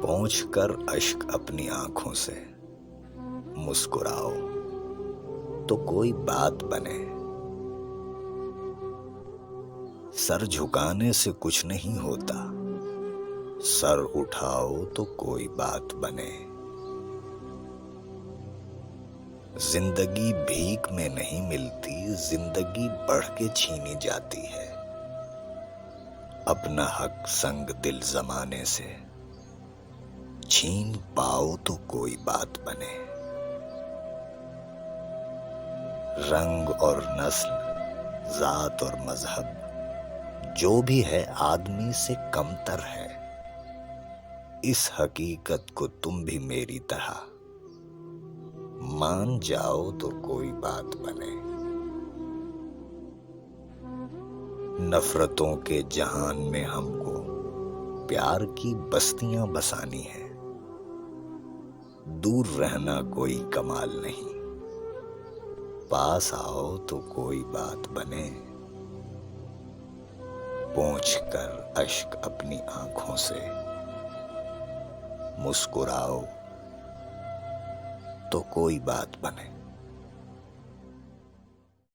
पोंछ कर अश्क अपनी आंखों से मुस्कुराओ तो कोई बात बने। सर झुकाने से कुछ नहीं होता, सर उठाओ तो कोई बात बने। जिंदगी भीख में नहीं मिलती, जिंदगी बढ़ के छीनी जाती है। अपना हक संग दिल जमाने से छीन पाओ तो कोई बात बने। रंग और नस्ल, जात और मजहब जो भी है आदमी से कमतर है। इस हकीकत को तुम भी मेरी तरह मान जाओ तो कोई बात बने। नफरतों के जहान में हमको प्यार की बस्तियां बसानी है। दूर रहना कोई कमाल नहीं, पास आओ तो कोई बात बने। पोंछ कर अश्क अपनी आंखों से मुस्कुराओ तो कोई बात बने।